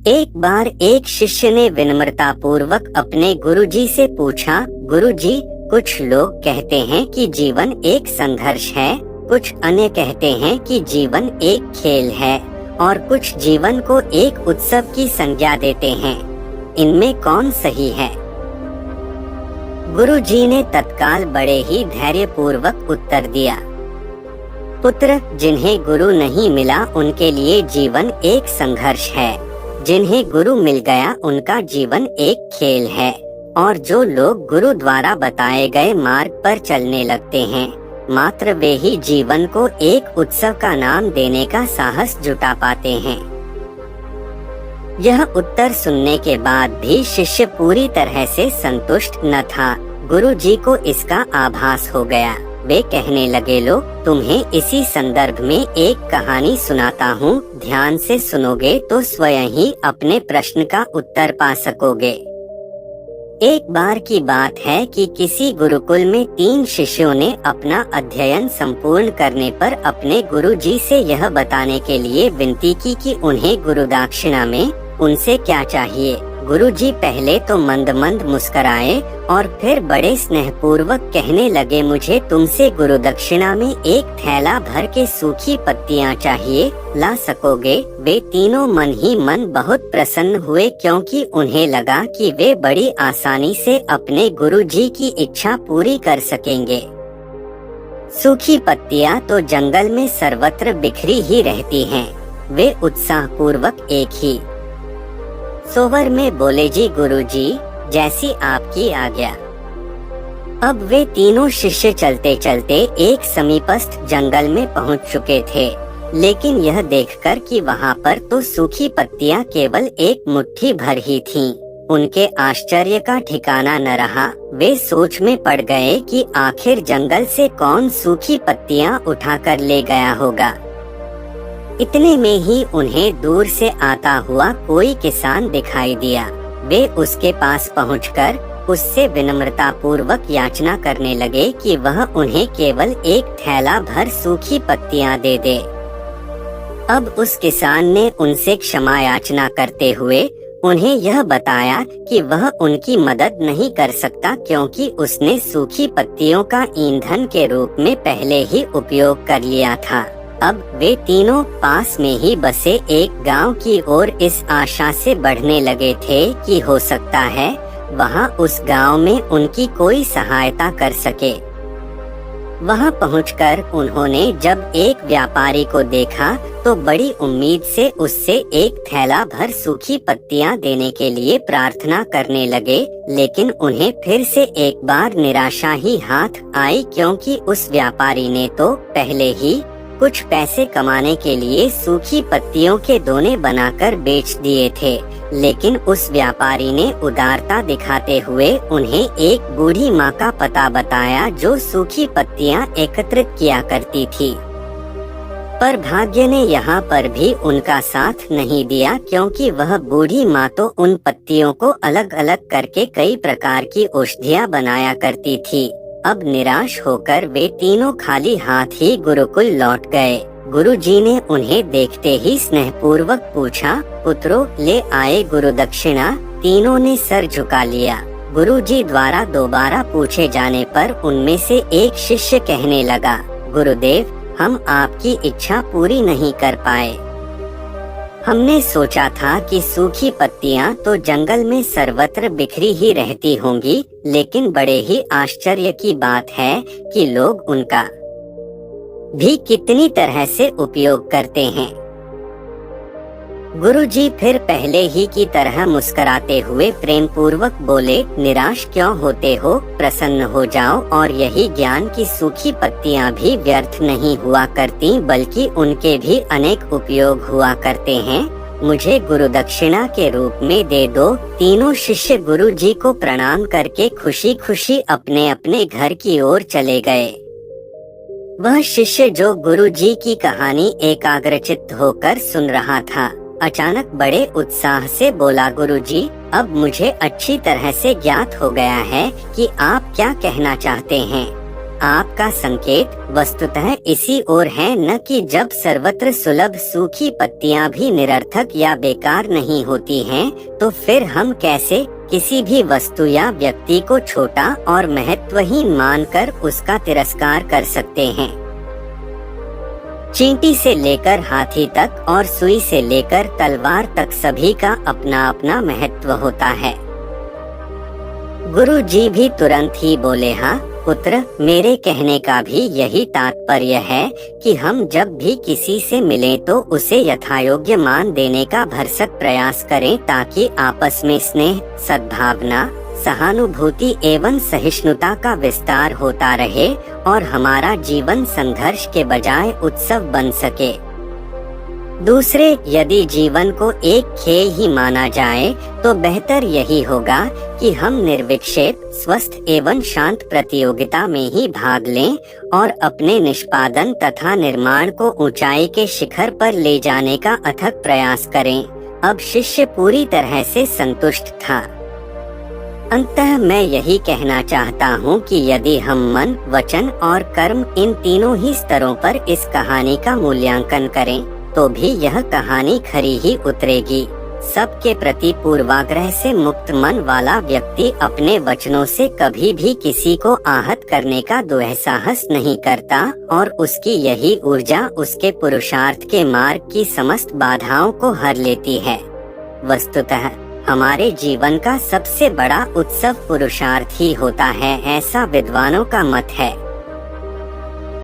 एक बार एक शिष्य ने विनम्रता पूर्वक अपने गुरुजी से पूछा, गुरुजी, कुछ लोग कहते हैं कि जीवन एक संघर्ष है, कुछ अन्य कहते हैं कि जीवन एक खेल है और कुछ जीवन को एक उत्सव की संज्ञा देते हैं। इनमें कौन सही है? गुरुजी ने तत्काल बड़े ही धैर्यपूर्वक उत्तर दिया, पुत्र, जिन्हें गुरु नहीं मिला उनके लिए जीवन एक संघर्ष है, जिन्हें गुरु मिल गया उनका जीवन एक खेल है, और जो लोग गुरु द्वारा बताए गए मार्ग पर चलने लगते हैं, मात्र वे ही जीवन को एक उत्सव का नाम देने का साहस जुटा पाते हैं। यह उत्तर सुनने के बाद भी शिष्य पूरी तरह से संतुष्ट न था। गुरुजी को इसका आभास हो गया। वे कहने लगे, लो, तुम्हें इसी संदर्भ में एक कहानी सुनाता हूँ, ध्यान से सुनोगे तो स्वयं ही अपने प्रश्न का उत्तर पा सकोगे। एक बार की बात है कि किसी गुरुकुल में 3 शिष्यों ने अपना अध्ययन संपूर्ण करने पर अपने गुरुजी से यह बताने के लिए विनती की कि उन्हें गुरुदक्षिणा में उनसे क्या चाहिए। गुरुजी पहले तो मंद मंद मुस्कराए और फिर बड़े स्नेहपूर्वक कहने लगे, मुझे तुमसे गुरुदक्षिणा में एक थैला भर के सूखी पत्तियां चाहिए, ला सकोगे? वे तीनों मन ही मन बहुत प्रसन्न हुए, क्योंकि उन्हें लगा कि वे बड़ी आसानी से अपने गुरुजी की इच्छा पूरी कर सकेंगे। सूखी पत्तियां तो जंगल में सर्वत्र बिखरी ही रहती हैं। वे उत्साह पूर्वक एक ही सोवर में बोले, जी गुरुजी, जैसी आपकी आज्ञा। अब वे तीनों शिष्य चलते चलते एक समीपस्थ जंगल में पहुंच चुके थे, लेकिन यह देखकर कि वहां पर तो सूखी पत्तियां केवल एक मुट्ठी भर ही थीं, उनके आश्चर्य का ठिकाना न रहा। वे सोच में पड़ गए कि आखिर जंगल से कौन सूखी पत्तियां उठाकर ले गया होगा। इतने में ही उन्हें दूर से आता हुआ कोई किसान दिखाई दिया। वे उसके पास पहुंचकर उससे विनम्रता पूर्वक याचना करने लगे कि वह उन्हें केवल एक थैला भर सूखी पत्तियां दे दे। अब उस किसान ने उनसे क्षमा याचना करते हुए उन्हें यह बताया कि वह उनकी मदद नहीं कर सकता, क्योंकि उसने सूखी पत्तियों का ईंधन के रूप में पहले ही उपयोग कर लिया था। अब वे तीनों पास में ही बसे एक गांव की ओर इस आशा से बढ़ने लगे थे कि हो सकता है वहां उस गांव में उनकी कोई सहायता कर सके। वहां पहुंचकर उन्होंने जब एक व्यापारी को देखा तो बड़ी उम्मीद से उससे एक थैला भर सूखी पत्तियां देने के लिए प्रार्थना करने लगे, लेकिन उन्हें फिर से एक बार निराशा ही हाथ आई, क्योंकि उस व्यापारी ने तो पहले ही कुछ पैसे कमाने के लिए सूखी पत्तियों के दोने बनाकर बेच दिए थे। लेकिन उस व्यापारी ने उदारता दिखाते हुए उन्हें एक बूढ़ी माँ का पता बताया जो सूखी पत्तियां एकत्रित किया करती थी। पर भाग्य ने यहाँ पर भी उनका साथ नहीं दिया, क्योंकि वह बूढ़ी माँ तो उन पत्तियों को अलग अलग करके कई प्रकार की औषधियाँ बनाया करती थी। अब निराश होकर वे तीनों खाली हाथ ही गुरुकुल लौट गए। गुरुजी ने उन्हें देखते ही स्नेहपूर्वक पूछा, पुत्रों, ले आए गुरुदक्षिणा? तीनों ने सर झुका लिया। गुरुजी द्वारा दोबारा पूछे जाने पर उनमें से एक शिष्य कहने लगा, गुरुदेव, हम आपकी इच्छा पूरी नहीं कर पाए। हमने सोचा था कि सूखी पत्तियां तो जंगल में सर्वत्र बिखरी ही रहती होंगी, लेकिन बड़े ही आश्चर्य की बात है कि लोग उनका भी कितनी तरह से उपयोग करते हैं। गुरुजी फिर पहले ही की तरह मुस्कुराते हुए प्रेम पूर्वक बोले, निराश क्यों होते हो? प्रसन्न हो जाओ, और यही ज्ञान की सूखी पत्तियां भी व्यर्थ नहीं हुआ करती, बल्कि उनके भी अनेक उपयोग हुआ करते हैं। मुझे गुरुदक्षिणा के रूप में दे दो। तीनों शिष्य गुरुजी को प्रणाम करके खुशी खुशी अपने अपने घर की ओर चले गए। वह शिष्य जो गुरुजी की कहानी एकाग्रचित्त होकर सुन रहा था, अचानक बड़े उत्साह से बोला, गुरुजी, अब मुझे अच्छी तरह से ज्ञात हो गया है कि आप क्या कहना चाहते हैं। आपका संकेत वस्तुतः इसी ओर है, न कि जब सर्वत्र सुलभ सूखी पत्तियां भी निरर्थक या बेकार नहीं होती हैं, तो फिर हम कैसे किसी भी वस्तु या व्यक्ति को छोटा और महत्वहीन मानकर उसका तिरस्कार कर सकते हैं। चींटी से लेकर हाथी तक और सुई से लेकर तलवार तक सभी का अपना अपना महत्व होता है। गुरु जी भी तुरंत ही बोले, हाँ पुत्र, मेरे कहने का भी यही तात्पर्य है कि हम जब भी किसी से मिलें तो उसे यथायोग्य मान देने का भरसक प्रयास करें, ताकि आपस में स्नेह, सद्भावना, सहानुभूति एवं सहिष्णुता का विस्तार होता रहे और हमारा जीवन संघर्ष के बजाय उत्सव बन सके। दूसरे, यदि जीवन को एक खेल ही माना जाए तो बेहतर यही होगा कि हम निर्विक्षेप, स्वस्थ एवं शांत प्रतियोगिता में ही भाग लें और अपने निष्पादन तथा निर्माण को ऊंचाई के शिखर पर ले जाने का अथक प्रयास करें। अब शिष्य पूरी तरह से संतुष्ट था। अंततः मैं यही कहना चाहता हूँ कि यदि हम मन, वचन और कर्म इन तीनों ही स्तरों पर इस कहानी का मूल्यांकन करें तो भी यह कहानी खरी ही उतरेगी। सबके प्रति पूर्वाग्रह से मुक्त मन वाला व्यक्ति अपने वचनों से कभी भी किसी को आहत करने का दुस्साहस नहीं करता और उसकी यही ऊर्जा उसके पुरुषार्थ के मार्ग की समस्त बाधाओं को हर लेती है। वस्तुतः हमारे जीवन का सबसे बड़ा उत्सव पुरुषार्थ ही होता है, ऐसा विद्वानों का मत है।